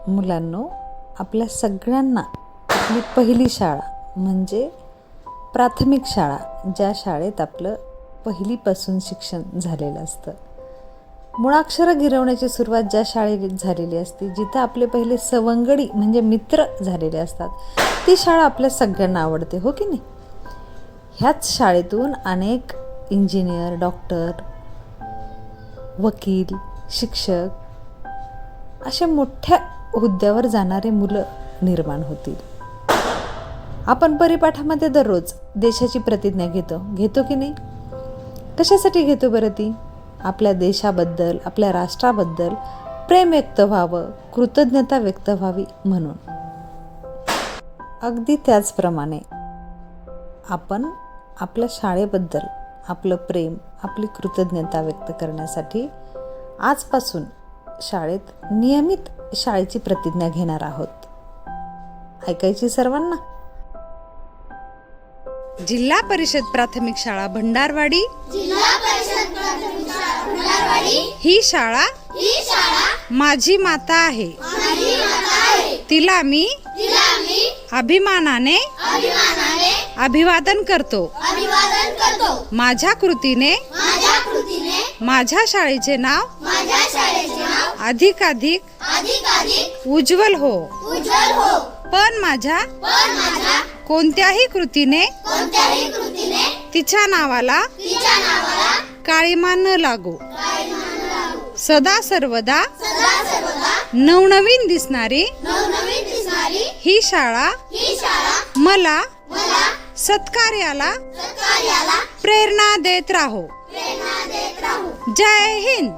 मुलांनो, आपल्या सगळ्यांना आपली पहिली शाळा म्हणजे प्राथमिक शाळा, ज्या शाळेत आपलं पहिलीपासून शिक्षण झालेलं असतं, मुळाक्षरं गिरवण्याची सुरुवात ज्या शाळेत झालेली असते, जिथं आपले पहिले सवंगडी म्हणजे मित्र झालेले असतात, ती शाळा आपल्या सगळ्यांना आवडते, हो की नाही? ह्याच शाळेतून अनेक इंजिनियर, डॉक्टर, वकील, शिक्षक अशा मोठ्या हुद्द्यावर जाणारे मुलं निर्माण होतील. आपण परिपाठामध्ये दररोज देशाची प्रतिज्ञा घेतो की नाही? कशासाठी घेतो बरं ती? आपल्या देशाबद्दल, आपल्या राष्ट्राबद्दल प्रेम व्यक्त व्हावं, कृतज्ञता व्यक्त व्हावी म्हणून. अगदी त्याचप्रमाणे आपण आपल्या शाळेबद्दल आपलं प्रेम, आपली कृतज्ञता व्यक्त करण्यासाठी आजपासून शाळेत नियमित शाळेची प्रतिज्ञा घेणार आहोत. ऐकायची सर्वांना. जिल्हा परिषद प्राथमिक शाळा भंडारवाडी, ही शाळा माझी माता आहे. तिला मी अभिमानाने अभिवादन करतो. माझ्या कृतीने माझ्या शाळेचे नाव अधिकाधिक उज्ज्वल हो. पण माझ्या कोणत्याही कृतीने तिच्या नावाला काळिमा न लागो. सदा सर्वदा नवनवीन दिसणारी ही शाळा मला सत्कार्याला प्रेरणा देत राहो. जय हिंद.